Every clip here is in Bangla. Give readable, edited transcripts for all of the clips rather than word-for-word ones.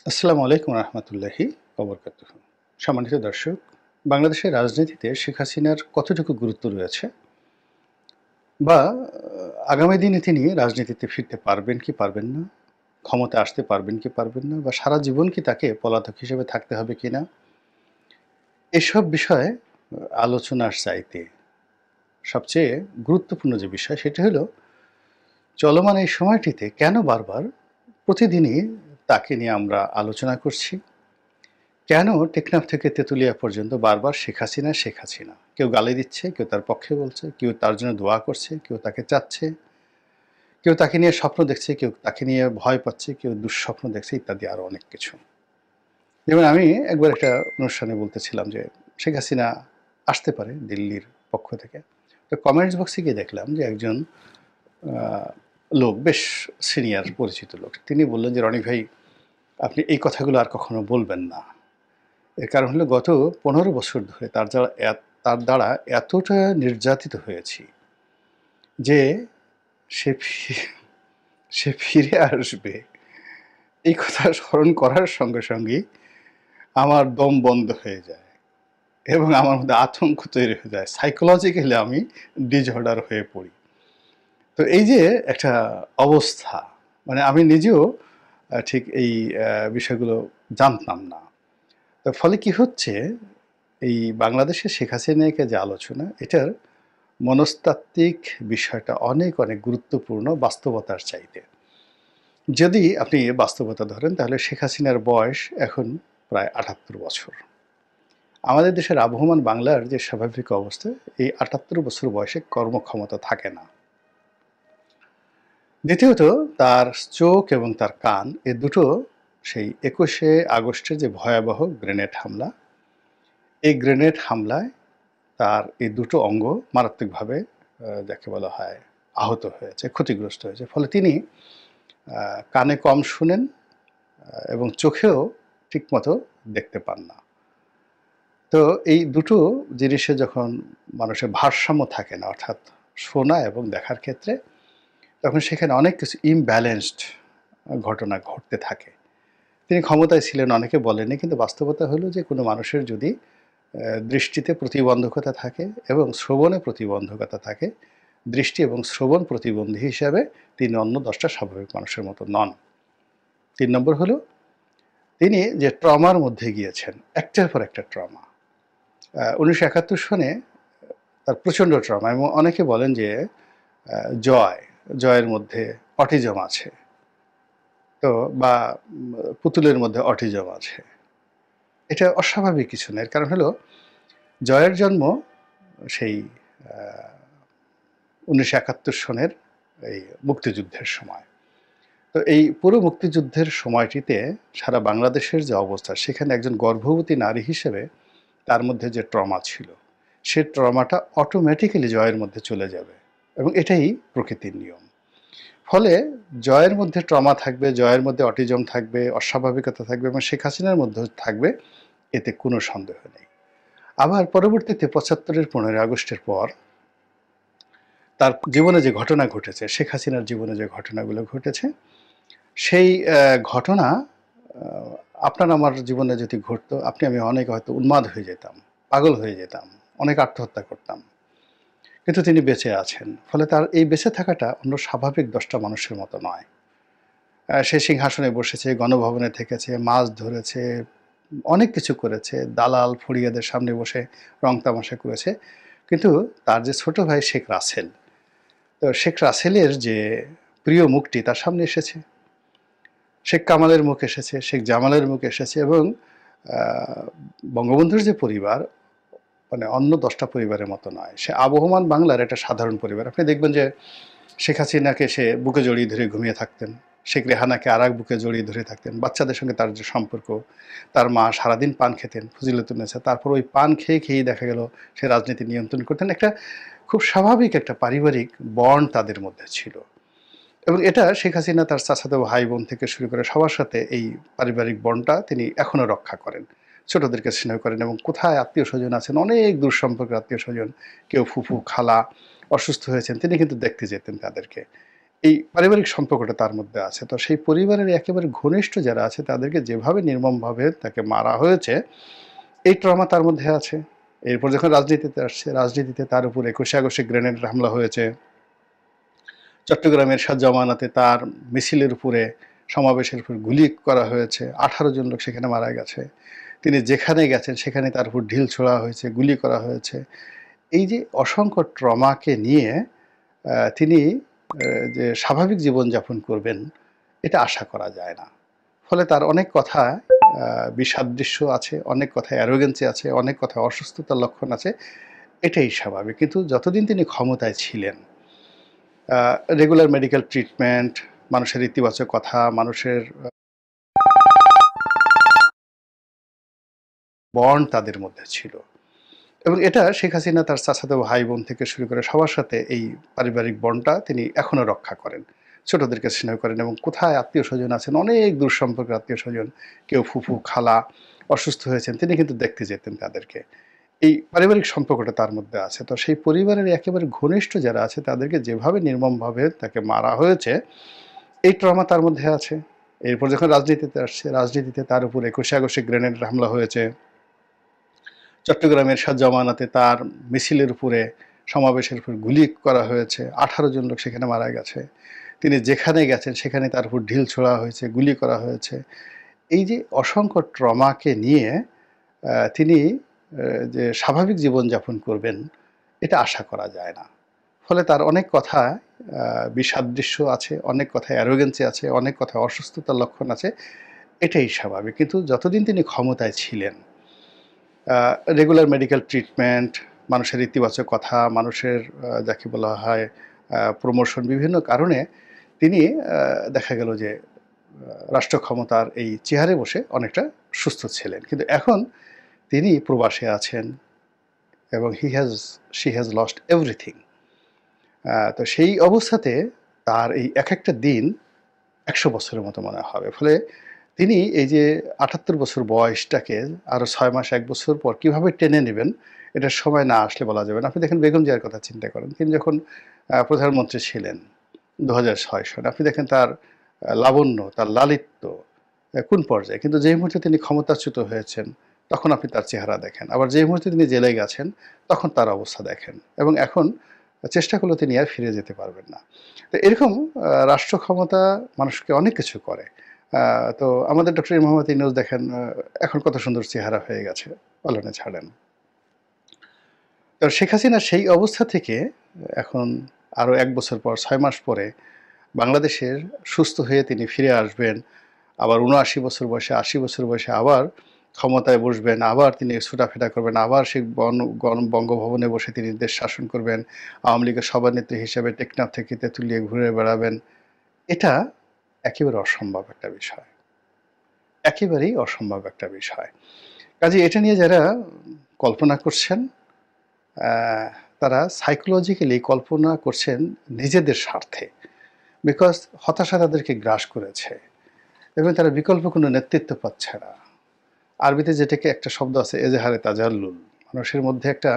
আসসালামু আলাইকুম রহমতুল্লাহি ওবরকাতুহু। সম্মানিত দর্শক, বাংলাদেশের রাজনীতিতে শেখ হাসিনার কতটুকু গুরুত্ব রয়েছে বা আগামী দিনে তিনি রাজনীতিতে ফিরতে পারবেন কি পারবেন না, ক্ষমতায় আসতে পারবেন কি পারবেন না, বা সারা জীবন কি তাকে পলাতক হিসেবে থাকতে হবে কিনা, এসব বিষয়ে আলোচনার চাইতে সবচেয়ে গুরুত্বপূর্ণ যে বিষয় সেটা হলো চলমান এই সময়টিতে কেন বারবার প্রতিদিনই তাকে নিয়ে আমরা আলোচনা করছি। কেন টেকনাফ থেকে তেঁতুলিয়া পর্যন্ত বারবার শেখ হাসিনা, শেখ হাসিনা? কেউ গালি দিচ্ছে, কেউ তার পক্ষে বলছে, কেউ তার জন্য দোয়া করছে, কেউ তাকে চাচ্ছে, কেউ তাকে নিয়ে স্বপ্ন দেখছে, কেউ তাকে নিয়ে ভয় পাচ্ছে, কেউ দুঃস্বপ্ন দেখছে ইত্যাদি আরও অনেক কিছু। যেমন আমি একবার একটা অনুষ্ঠানে বলতেছিলাম যে শেখ হাসিনা আসতে পারে দিল্লির পক্ষ থেকে। তো কমেন্টস বক্সে গিয়ে দেখলাম যে একজন আহ, লোক, বেশ সিনিয়র পরিচিত লোক, তিনি বললেন যে রনি ভাই, আপনি এই কথাগুলো আর কখনো বলবেন না। এর কারণ হলো গত ১৫ বছর ধরে তার দ্বারা এতটা নির্যাতিত হয়েছি যে সে সে ফিরে আসবে এই কথা স্মরণ করার সঙ্গে সঙ্গেই আমার দম বন্ধ হয়ে যায় এবং আমার মধ্যে আতঙ্ক তৈরি হয়ে যায়। সাইকোলজিক্যালি আমি ডিসঅর্ডার হয়ে পড়ি। তো এই যে একটা অবস্থা, মানে আমি নিজেও ঠিক এই বিষয়গুলো জানতাম না। তো ফলে কি হচ্ছে, এই বাংলাদেশে শেখ হাসিনাকে যে আলোচনা, এটার মনস্তাত্ত্বিক বিষয়টা অনেক অনেক গুরুত্বপূর্ণ বাস্তবতার চাইতে। যদি আপনি বাস্তবতা ধরেন তাহলে শেখ হাসিনার বয়স এখন প্রায় ৭৮ বছর। আমাদের দেশের আবহমান বাংলার যে স্বাভাবিক অবস্থা, এই ৭৮ বছর বয়সে কর্মক্ষমতা থাকে না। দ্বিতীয়ত, তার চোখ এবং তার কান এ দুটো সেই ২১শে আগস্টের যে ভয়াবহ গ্রেনেড হামলা, এই গ্রেনেড হামলায় তার এই দুটো অঙ্গ মারাত্মকভাবে যাকে বলা হয় আহত হয়েছে, ক্ষতিগ্রস্ত হয়েছে। ফলে তিনি কানে কম শুনেন এবং চোখেও ঠিকমতো দেখতে পান না। তো এই দুটো জিনিসে যখন মানুষের ভারসাম্য থাকে না, অর্থাৎ শোনা এবং দেখার ক্ষেত্রে, তখন সেখানে অনেক কিছু ইমব্যালেন্সড ঘটনা ঘটতে থাকে। তিনি ক্ষমতায় ছিলেন অনেকে বলেনি, কিন্তু বাস্তবতা হলো যে কোনো মানুষের যদি দৃষ্টিতে প্রতিবন্ধকতা থাকে এবং শ্রবণে প্রতিবন্ধকতা থাকে, দৃষ্টি এবং শ্রবণ প্রতিবন্ধী হিসাবে তিনি অন্য ১০টা স্বাভাবিক মানুষের মতো নন। ৩ নম্বর হলো তিনি যে ট্রমার মধ্যে গিয়েছেন, একটার পর একটা ট্রমা। ১৯৭১ সনে তার প্রচণ্ড ট্রমা, এবং অনেকে বলেন যে জয়ের মধ্যে অটিজম আছে, তো বা পুতুলের মধ্যে অটিজম আছে। এটা অস্বাভাবিক কিছু না। এর কারণ হলো জয়ের জন্ম সেই ১৯৭১ সনের এই মুক্তিযুদ্ধের সময়। তো এই পুরো মুক্তিযুদ্ধের সময়টিতে সারা বাংলাদেশের যে অবস্থা, সেখানে একজন গর্ভবতী নারী হিসেবে তার মধ্যে যে ট্রমা ছিল, সে ট্রমাটা অটোমেটিক্যালি জয়ের মধ্যে চলে যাবে, এবং এটাই প্রকৃতির নিয়ম। ফলে জয়ের মধ্যে ট্রমা থাকবে, জয়ের মধ্যে অটিজম থাকবে, অস্বাভাবিকতা থাকবে, এবং শেখ হাসিনার মধ্যেও থাকবে, এতে কোনো সন্দেহ নেই। আবার পরবর্তীতে ৭৫-এর ১৫ই আগস্টের পর তার জীবনে যে ঘটনা ঘটেছে, শেখ হাসিনার জীবনে যে ঘটনাগুলো ঘটেছে, সেই ঘটনা আপনার আমার জীবনে যদি ঘটতো, আপনি আমি অনেকে হয়তো উন্মাদ হয়ে যেতাম, পাগল হয়ে যেতাম, অনেক আত্মহত্যা করতাম। কিন্তু তিনি বেঁচে আছেন। ফলে তার এই বেঁচে থাকাটা অন্য স্বাভাবিক ১০টা মানুষের মতো নয়। সে সিংহাসনে বসেছে, গণভবনে থেকেছে, মাছ ধরেছে, অনেক কিছু করেছে, দালাল ফড়িয়াদের সামনে বসে রং তামাশা করেছে। কিন্তু তার যে ছোট ভাই শেখ রাসেল, তো শেখ রাসেলের যে প্রিয় মুখটি তার সামনে এসেছে, শেখ কামালের মুখ এসেছে, শেখ জামালের মুখ এসেছে, এবং বঙ্গবন্ধুর যে পরিবার, মানে অন্য ১০টা পরিবারের মতো নয়। সে আবহমান বাংলার একটা সাধারণ পরিবার। আপনি দেখবেন যে শেখ হাসিনাকে সে বুকে জড়িয়ে ধরে ঘুমিয়ে থাকতেন, শেখ রেহানাকে আর এক বুকে জড়িয়ে ধরে থাকতেন, বাচ্চাদের সঙ্গে তার যে সম্পর্ক, তার মা সারাদিন পান খেতেন, ফজিলাতুন্নেছা, তারপর ওই পান খেয়ে খেয়েই দেখা গেল সে রাজনীতি নিয়ন্ত্রণ করতেন। একটা খুব স্বাভাবিক একটা পারিবারিক বন্ড তাদের মধ্যে ছিল, এবং এটা শেখ হাসিনা তার চাচাতো ভাই বোন থেকে শুরু করে সবার সাথে এই পারিবারিক বন্ডটা তিনি এখনও রক্ষা করেন, ছোটদেরকে স্নেহ করেন, এবং কোথায় আত্মীয় স্বজন আছেন, অনেক দূর সম্পর্কের আত্মীয় স্বজন, কেউ ফুফু খালা অসুস্থ হয়েছেন, তিনি কিন্তু দেখতে যেতেন তাদেরকে। এই পারিবারিক সম্পর্কটা তার মধ্যে আছে। তো সেই পরিবারের একেবারে ঘনিষ্ঠ যারা আছে তাদেরকে যেভাবে নির্মমভাবে তাকে মারা হয়েছে, এই ট্রমা তার মধ্যে আছে। এরপর যখন রাজনীতিতে আসছে, রাজনীতিতে তার উপর ২১শে আগস্টে গ্রেনেড হামলা হয়েছে। চট্টগ্রামের এরশাদ জামানাতে তার মিছিলের উপরে, সমাবেশের উপর গুলি করা হয়েছে। ১৮ জন লোক সেখানে মারা গেছে। তিনি যেখানে গেছেন সেখানে তার উপর ঢিল ছোড়া হয়েছে, গুলি করা হয়েছে। এই যে অসংখ্য ট্রমাকে নিয়ে তিনি যে স্বাভাবিক জীবনযাপন করবেন, এটা আশা করা যায় না। ফলে তার অনেক কথা বিসাদৃশ্য আছে, অনেক কথায় অ্যারোগেন্সি আছে, অনেক কথায় অসুস্থতার লক্ষণ আছে। এটাই স্বাভাবিক। কিন্তু যতদিন তিনি ক্ষমতায় ছিলেন, রেগুলার মেডিকেল ট্রিটমেন্ট, মানুষের ইতিবাচক কথা, মানুষের বন্ড তাদের মধ্যে ছিল। এবং এটা শেখ হাসিনা তার চাচাতো ভাই বোন থেকে শুরু করে সবার সাথে এই পারিবারিক বন্ডটা তিনি এখনো রক্ষা করেন। ছোটদেরকে স্নেহ করেন এবং কোথায় আত্মীয় স্বজন আছেন, অনেক দূর সম্পর্কের আত্মীয় স্বজন, কেউ ফুফু খালা অসুস্থ হয়েছেন, তিনি কিন্তু দেখতে যেতেন তাদেরকে। এই পারিবারিক সম্পর্কটা তার মধ্যে আছে। তো সেই পরিবারের একেবারে ঘনিষ্ঠ যারা আছে তাদেরকে যেভাবে নির্মমভাবে তাকে মারা হয়েছে, এই ট্রমা তার মধ্যে আছে। এরপর যখন রাজনীতিতে আসছে, রাজনীতিতে তার উপর ২১শে আগস্টে গ্রেনেড হামলা হয়েছে। চট্টগ্রামের এরশাদ জামানাতে তার মিছিলের উপরে, সমাবেশের উপর গুলি করা হয়েছে। ১৮ জন লোক সেখানে মারা গেছে। তিনি যেখানে গেছেন সেখানে তার উপর ঢিল ছোড়া হয়েছে, গুলি করা হয়েছে। এই যে অসংখ্য ট্রমাকে নিয়ে তিনি যে স্বাভাবিক জীবনযাপন করবেন, এটা আশা করা যায় না। ফলে তার অনেক কথা বিসাদৃশ্য আছে, অনেক কথায় অ্যারোগেন্সি আছে, অনেক কথায় অসুস্থতার লক্ষণ আছে। এটাই স্বাভাবিক। কিন্তু যতদিন তিনি ক্ষমতায় ছিলেন, রেগুলার মেডিকেল ট্রিটমেন্ট, মানুষের ইতিবাচক কথা, মানুষের যাকে বলা হয় প্রমোশন, বিভিন্ন কারণে তিনি দেখা গেল যে রাষ্ট্র ক্ষমতার এই চেয়ারে বসে অনেকটা সুস্থ ছিলেন। কিন্তু এখন তিনি প্রবাসে আছেন এবং শি হ্যাজ লস্ট এভরিথিং। তো সেই অবস্থাতে তার এই এক একটা দিন ১০০ বছরের মতো মনে হবে। ফলে তিনি এই যে ৭৮ বছর বয়সটাকে আরও ৬ মাস ১ বছর পর কীভাবে টেনে নেবেন, এটার সময় না আসলে বলা যাবে না। আপনি দেখেন বেগম জিয়ার কথা চিন্তা করেন। তিনি যখন প্রধানমন্ত্রী ছিলেন ২০০৬ সনে, আপনি দেখেন তার লাবণ্য, তার লালিত্য কোন পর্যায়ে। কিন্তু যেই মুহূর্তে তিনি ক্ষমতাচ্যুত হয়েছেন, তখন আপনি তার চেহারা দেখেন। আবার যেই মুহূর্তে তিনি জেলে গেছেন, তখন তার অবস্থা দেখেন। এবং এখন চেষ্টা করলেও তিনি আর ফিরে যেতে পারবেন না। তো এরকম রাষ্ট্র ক্ষমতা মানুষকে অনেক কিছু করে। তো আমাদের ডক্টর মোহাম্মদ ইউনূস দেখেন এখন কত সুন্দর চেহারা হয়ে গেছে, পালনে ছাড়েন। তো শেখ হাসিনা সেই অবস্থা থেকে এখন আরও ১ বছর পর, ৬ মাস পরে বাংলাদেশের সুস্থ হয়ে তিনি ফিরে আসবেন। আবার ৭৯ বছর বয়সে, ৮০ বছর বয়সে আবার ক্ষমতায় বসবেন, আবার তিনি ছোটাফেরা করবেন, আবার সেই বঙ্গভবনে বসে তিনি দেশ শাসন করবেন, আওয়ামী লীগের সভানেত্রী হিসেবে টেকনাফ থেকে তেঁতুলিয়ে ঘুরে বেড়াবেন। এটা একেবারে অসম্ভব একটা বিষয়, একেবারেই অসম্ভব একটা বিষয়। কাজেই এটা নিয়ে যারা কল্পনা করছেন, তারা সাইকোলজিক্যালি কল্পনা করছেন নিজেদের স্বার্থে। বিকজ হতাশা তাদেরকে গ্রাস করেছে এবং তারা বিকল্প কোনো নেতৃত্ব পাচ্ছে না। আরবিতে যেটাকে একটা শব্দ আছে এজহারে তাজাল্লুল, মানুষের মধ্যে একটা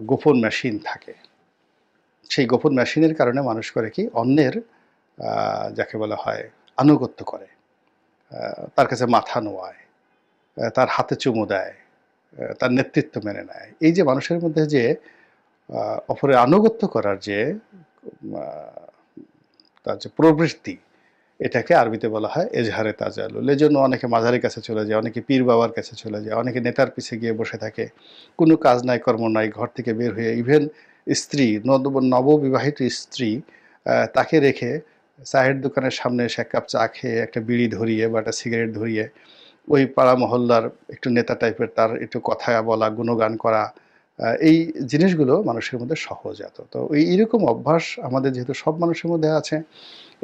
গোপন মেশিন থাকে। সেই গোপন মেশিনের কারণে মানুষ করে কি, অন্যের যাকে বলা হয় আনুগত্য করে, তার কাছে মাথা নোয়ায়, তার হাতে চুমু দেয়, তার নেতৃত্ব মেনে নেয়। এই যে মানুষের মধ্যে যে অপরের আনুগত্য করার যে তার যে প্রবৃত্তি, এটাকে আরবিতে বলা হয় এজহারে তাজাল্লুল। এজন্য অনেকে মাজারের কাছে চলে যায়, অনেকে পীর বাবার কাছে চলে যায়, অনেকে নেতার পিছে গিয়ে বসে থাকে, কোনো কাজ নাই কর্ম নাই, ঘর থেকে বের হয়ে ইভেন স্ত্রী, নববিবাহিত স্ত্রী, তাকে রেখে চায়ের দোকানের সামনে এসে ১ কাপ চা খেয়ে একটা বিড়ি ধরিয়ে বা একটা সিগারেট ধরিয়ে ওই পাড়া মহল্লার একটু নেতা টাইপের তার একটু কথা বলা, গুণগান করা, এই জিনিসগুলো মানুষের মধ্যে সহজাত। তো এইরকম অভ্যাস আমাদের যেহেতু সব মানুষের মধ্যে আছে,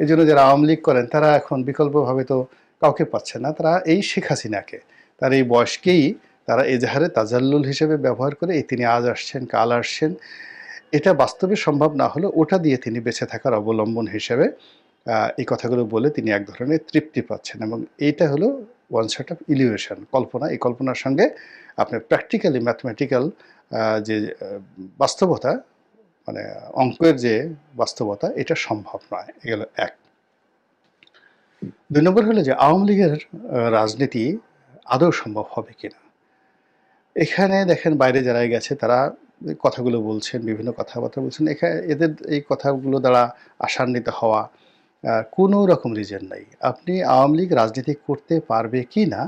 এই জন্য যারা আওয়ামী লীগ করেন তারা এখন বিকল্পভাবে তো কাউকে পাচ্ছে না, তারা এই শেখ হাসিনাকে, তার এই বয়সকেই তারা এজাহারে তাজাল্লুল হিসেবে ব্যবহার করে, এই তিনি আজ আসছেন কাল আসছেন, এটা বাস্তবে সম্ভব না হলে ওটা দিয়ে তিনি বেঁচে থাকার অবলম্বন হিসেবে এই কথাগুলো বলে তিনি এক ধরনের তৃপ্তি পাচ্ছেন। এবং এইটা হলো ওয়ান সেট অফ ইলিউশন, কল্পনা। এই কল্পনার সঙ্গে আপনার প্র্যাকটিক্যালি ম্যাথমেটিক্যাল যে বাস্তবতা, মানে অঙ্কের যে বাস্তবতা, এটা সম্ভব নয়। এগুলো এক। ২ নম্বর হলো যে আওয়ামী লীগের রাজনীতি আদৌ সম্ভব হবে কিনা। এখানে দেখেন বাইরে যারাই গেছে তারা কথাগুলো বলছেন, বিভিন্ন কথাবার্তা বলছেন। এদের এই কথাগুলো দ্বারা আশান্বিত হওয়া কোনো রকম রিজন নাই। আপনি আওয়ামী লীগ রাজনীতি করতে পারবে কি না,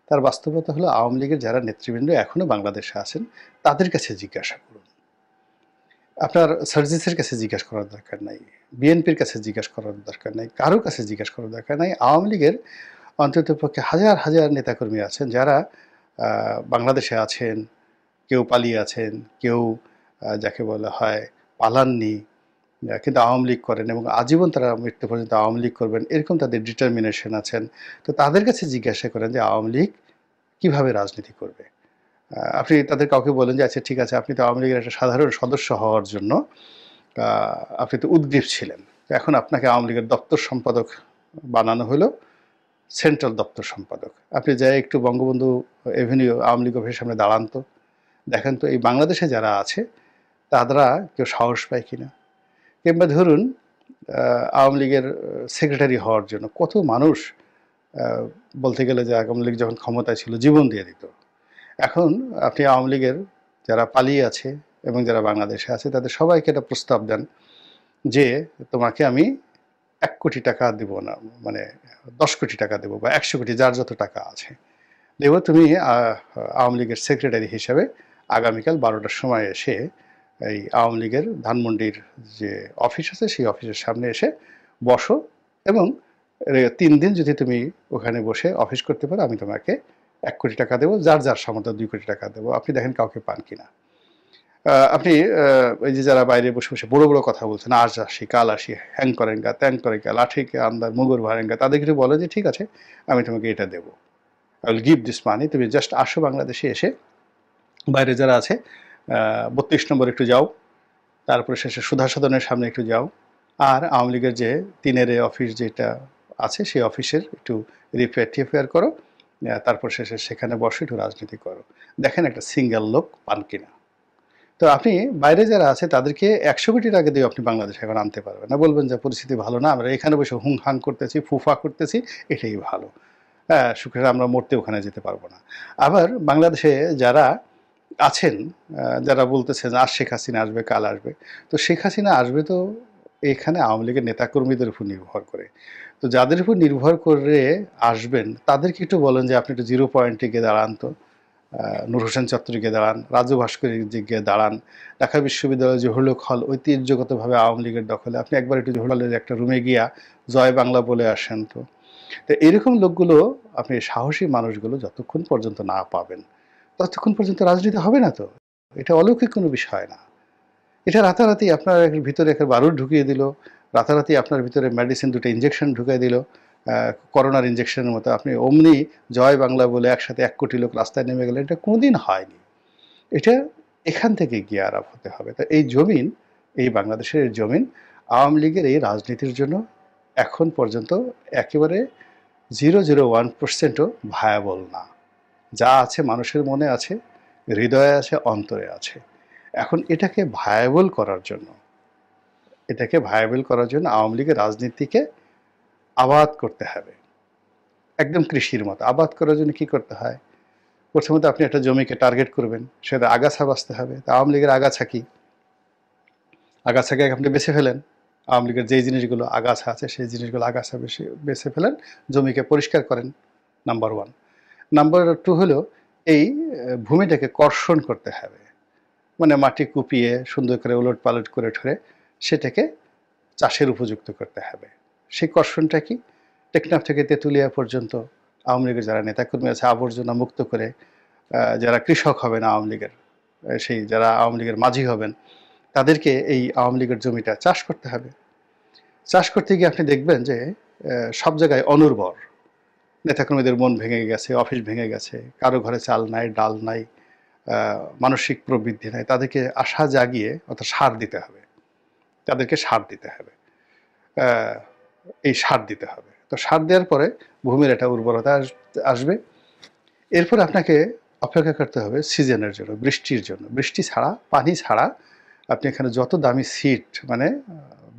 তার বাস্তবতা হলো আওয়ামী লীগের যারা নেতৃবৃন্দ এখনো বাংলাদেশে আছেন তাদের কাছে জিজ্ঞাসা করুন। আপনার সার্জিসের কাছে জিজ্ঞাসা করার দরকার নাই, বিএনপির কাছে জিজ্ঞাসা করার দরকার নাই, কারোর কাছে জিজ্ঞাসা করার দরকার নাই। আওয়ামী লীগের অন্ততপক্ষে হাজার হাজার নেতাকর্মী আছেন যারা বাংলাদেশে আছেন, কেউ পালিয়ে আছেন, কেউ যাকে বলা হয় পালাননি, কিন্তু আওয়ামী লীগ করেন এবং আজীবন তারা মৃত্যু পর্যন্ত আওয়ামী লীগ করবেন, এরকম তাদের ডিটারমিনেশন আছেন। তো তাদের কাছে জিজ্ঞাসা করেন যে আওয়ামী লীগ কীভাবে রাজনীতি করবে। আপনি তাদের কাউকে বলেন যে আচ্ছা ঠিক আছে, আপনি তো আওয়ামী লীগের একটা সাধারণ সদস্য হওয়ার জন্য আপনি তো উদ্গ্রীব ছিলেন, এখন আপনাকে আওয়ামী লীগের দপ্তর সম্পাদক বানানো হলো, সেন্ট্রাল দপ্তর সম্পাদক। আপনি যাই একটু বঙ্গবন্ধু এভিনিউ আওয়ামী লীগ অফিসের সামনে দাঁড়ান তো, দেখেন তো এই বাংলাদেশে যারা আছে তারা কেউ সাহস পায় কিনা। কিংবা ধরুন আওয়ামী লীগের সেক্রেটারি হওয়ার জন্য কত মানুষ বলতে গেলে যে আওয়ামী লীগ যখন ক্ষমতায় ছিল জীবন দিয়ে দিত। এখন আপনি আওয়ামী লীগের যারা পালিয়ে আছে এবং যারা বাংলাদেশে আছে তাদের সবাইকে একটা প্রস্তাব দেন যে তোমাকে আমি ১ কোটি টাকা দেব না, মানে ১০ কোটি টাকা দেবো বা ১০০ কোটি, যার যত টাকা আছে দেব, তুমি আওয়ামী লীগের সেক্রেটারি হিসাবে আগামীকাল ১২টার সময় এসে এই আওয়ামী লীগের ধানমন্ডির যে অফিস আছে সেই অফিসের সামনে এসে বসো এবং ৩ দিন যদি তুমি ওখানে বসে অফিস করতে পারো আমি তোমাকে ১ কোটি টাকা দেবো, যার যার সামর্থ্য ২ কোটি টাকা দেবো। আপনি দেখেন কাউকে পান কিনা। আপনি এই যে যারা বাইরে বসে বসে বড় বড় কথা বলছেন, আজ আসি কাল আসি, হ্যাং করেঙ্গা ত্যাং করেঙ্গা লাঠিকে আন্দার মুগুর ভারেঙ্গা, তাদের কিছু বলে যে ঠিক আছে আমি তোমাকে এটা দেবো, আই উইল গিভ দিস মানি, তুমি জাস্ট আসো বাংলাদেশে, এসে বাইরে যারা আছে ৩২ নম্বর একটু যাও, তারপরে শেষে সুধা সদনের সামনে একটু যাও, আর আওয়ামী লীগের যে ৩-এর অফিস যেটা আছে সেই অফিসের একটু টিফেয়ার করো, তারপর শেষে সেখানে বসে একটু রাজনীতি করো, দেখেন একটা সিঙ্গেল লোক পান কিনা। তো আপনি বাইরে যারা আছে তাদেরকে ১০০ কোটি টাকা দিয়ে আপনি বাংলাদেশে এখন আনতে পারবেন না, বলবেন যে পরিস্থিতি ভালো না, আমরা এখানে বসে হুং হাং করতেছি, ফুফা করতেছি, এটাই ভালো। হ্যাঁ, সুখে আমরা মরতে ওখানে যেতে পারবো না। আবার বাংলাদেশে যারা আছেন, যারা বলতেছেন আজ শেখ হাসিনা আসবে কাল আসবে, তো শেখ হাসিনা আসবে তো এখানে আওয়ামী লীগের নেতাকর্মীদের উপর নির্ভর করে। তো যাদের উপর নির্ভর করে আসবেন তাদেরকে একটু বলেন যে আপনি একটু 0 পয়েন্টে গিয়ে দাঁড়ান তো, নূর হোসেন চত্বরে গিয়ে দাঁড়ান, রাজু ভাস্করের গিয়ে দাঁড়ান, ঢাকা বিশ্ববিদ্যালয় জহুরুল হল ঐতিহ্যগতভাবে আওয়ামী লীগের দখলে, আপনি একবার একটু জহুরুল হলের একটা রুমে গিয়া জয় বাংলা বলে আসেন তো। তো এরকম লোকগুলো, আপনি সাহসী মানুষগুলো যতক্ষণ পর্যন্ত না পাবেন ততক্ষণ পর্যন্ত রাজনীতি হবে না। তো এটা অলৌকিক কোনো বিষয় না। এটা রাতারাতি আপনার ভিতরে একটা বারুদ ঢুকিয়ে দিল, রাতারাতি আপনার ভিতরে মেডিসিন 2টা ইঞ্জেকশন ঢুকিয়ে দিল, করোনার ইঞ্জেকশনের মতো, আপনি অমনি জয় বাংলা বলে একসাথে ১ কোটি লোক রাস্তায় নেমে গেলে, এটা কোনোদিন হয়নি। এটা এখান থেকে গিয়ে আরব হতে হবে। তো এই জমিন, এই বাংলাদেশের জমিন আওয়ামী লীগের এই রাজনীতির জন্য এখন পর্যন্ত একেবারে 0.01%ও ভায়াবল না। যা আছে মানুষের মনে আছে, হৃদয়ে আছে, অন্তরে আছে। এখন এটাকে ভায়াবল করার জন্য আওয়ামী লীগের রাজনীতিকে আবাদ করতে হবে, একদম কৃষির মতো। আবাদ করার জন্য কি করতে হয়? প্রথমত আপনি একটা জমিকে টার্গেট করবেন, সেটা আগাছা বাঁচতে হবে। তা আওয়ামী লীগের আগাছা কি? আগাছাকে আপনি বেছে ফেলেন, আওয়ামী লীগের যেই জিনিসগুলো আগাছা আছে সেই জিনিসগুলো আগাছা বেছে ফেলেন, জমিকে পরিষ্কার করেন, নাম্বার 1। নাম্বার 2 হলো এই ভূমিটাকে কর্ষণ করতে হবে, মানে মাটি কুপিয়ে সুন্দর করে উলট পালট করে ঠরে সেটাকে চাষের উপযুক্ত করতে হবে। সেই কর্ষণটা কি? টেকনাফ থেকে তেঁতুলিয়া পর্যন্ত আওয়ামী লীগের যারা নেতাকর্মী আছে আবর্জনা মুক্ত করে, যারা কৃষক হবেন আওয়ামী লীগের, সেই যারা আওয়ামী লীগের মাঝি হবেন, তাদেরকে এই আওয়ামী লীগের জমিটা চাষ করতে হবে। চাষ করতে গিয়ে আপনি দেখবেন যে সব জায়গায় অনুর্বর, নেতাকর্মীদের মন ভেঙে গেছে, অফিস ভেঙে গেছে, কারো ঘরে চাল নাই, ডাল নাই, মানসিক প্রবৃদ্ধি নাই, তাদেরকে আশা জাগিয়ে অর্থাৎ সার দিতে হবে, তাদেরকে সার দিতে হবে, এই সার দিতে হবে। তো সার দেওয়ার পরে ভূমির একটা উর্বরতা আসবে। এরপর আপনাকে অপেক্ষা করতে হবে সিজনের জন্য, বৃষ্টির জন্য। বৃষ্টি ছাড়া, পানি ছাড়া আপনি এখানে যত দামি সিট মানে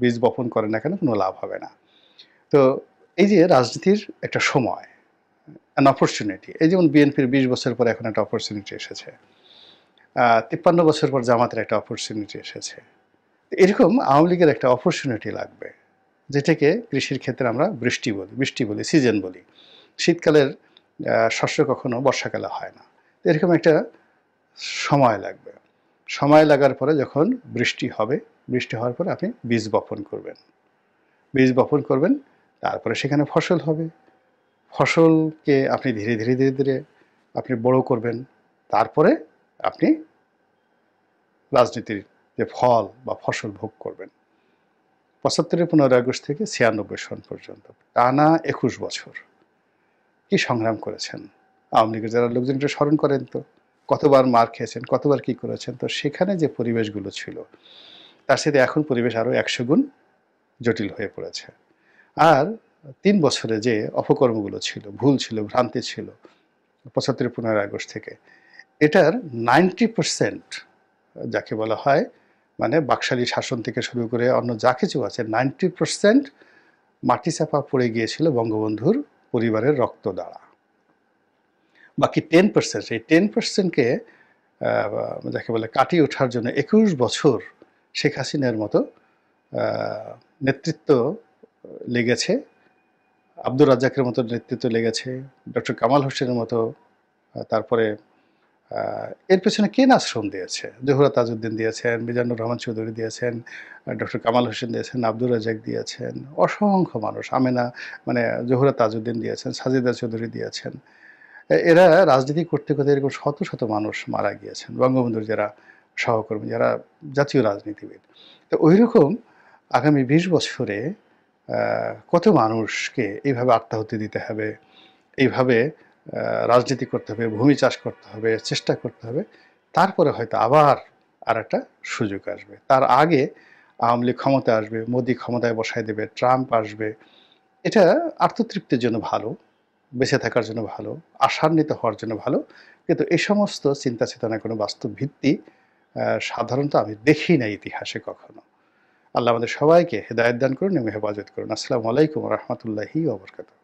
বীজ বপন করেন না কেন কোনো লাভ হবে না। তো এই যে রাজনীতির একটা সময়, অ্যান অপরচুনিটি, এই যেমন বিএনপির ২০ বছর পরে এখন একটা অপরচুনিটি এসেছে, ৫৩ বছর পর জামাতের একটা অপরচুনিটি এসেছে। এরকম আওয়ামী লীগের একটা অপরচুনিটি লাগবে, যেটাকে কৃষির ক্ষেত্রে আমরা বৃষ্টি বলি, সিজন বলি। শীতকালের শস্য কখনো বর্ষাকালে হয় না। এরকম একটা সময় লাগবে। সময় লাগার পরে যখন বৃষ্টি হবে, বৃষ্টি হওয়ার পরে আপনি বীজ বপন করবেন। বীজ বপন করবেন, তারপরে সেখানে ফসল হবে। ফসলকে আপনি ধীরে আপনি বড় করবেন। তারপরে আপনি রাজনীতির যে ফল বা ফসল ভোগ করবেন। ৭৫-এর ১৫ই আগস্ট থেকে ৯৬ সন পর্যন্ত টানা ২১ বছর কি সংগ্রাম করেছেন আওয়ামী লীগের যারা লোকজন, একটু স্মরণ করেন তো, কতবার মার খেয়েছেন, কতবার কি করেছেন। তো সেখানে যে পরিবেশগুলো ছিল, তার সাথে এখন পরিবেশ আরও ১০০ গুণ জটিল হয়ে পড়েছে। আর ৩ বছরে যে অপকর্মগুলো ছিল, ভুল ছিল, ভ্রান্তি ছিল ৭৫-১৫ই আগস্ট থেকে, এটার 90% যাকে বলা হয় মানে বাকশালী শাসন থেকে শুরু করে অন্য যা কিছু আছে 90% মাটি চাপা পড়ে গিয়েছিল বঙ্গবন্ধুর পরিবারের রক্ত দ্বারা। বাকি 10%, সেই 10%কে যাকে বলে কাটিয়ে ওঠার জন্য ২১ বছর শেখ হাসিনার মতো নেতৃত্ব লেগেছে, আব্দুর রাজ্জাকের মতো নেতৃত্ব লেগেছে, ডক্টর কামাল হোসেনের মতো, তারপরে এর পেছনে কে না শ্রম দিয়েছে? জহুরা তাজউদ্দিন দিয়েছেন, মিজানুর রহমান চৌধুরী দিয়েছেন, ডক্টর কামাল হোসেন দিয়েছেন, আব্দুর রাজ্জাক দিয়েছেন, অসংখ্য মানুষ, আমেনা মানে জহুরা তাজউদ্দিন দিয়েছেন, সাজেদা চৌধুরী দিয়েছেন। এরা রাজনীতি করতে এরকম শত শত মানুষ মারা গিয়েছেন, বঙ্গবন্ধুর যারা সহকর্মী, যারা জাতীয় রাজনীতিবিদ। তো ঐরকম আগামী ২০ বছরে কত মানুষকে এইভাবে আত্মাহুতি দিতে হবে, এইভাবে রাজনীতি করতে হবে, ভূমি চাষ করতে হবে, চেষ্টা করতে হবে। তারপরে হয়তো আবার আরেকটা সুযোগ আসবে। তার আগে আওয়ামী লীগ ক্ষমতায় আসবে, মোদি ক্ষমতায় বসায় দেবে, ট্রাম্প আসবে। এটা আত্মতৃপ্তির জন্য ভালো, বেঁচে থাকার জন্য ভালো, আশান্বিত হওয়ার জন্য ভালো। কিন্তু এই সমস্ত চিন্তা চেতনার কোনো বাস্তব ভিত্তি সাধারণত আমি দেখি নাই ইতিহাসে কখনো। আল্লাহ আমাদের সবাইকে হেদায়েত দান করুন এবং হেফাজত করুন। আসসালামু আলাইকুম ওয়া রাহমাতুল্লাহি ওয়া বারাকাতুহু।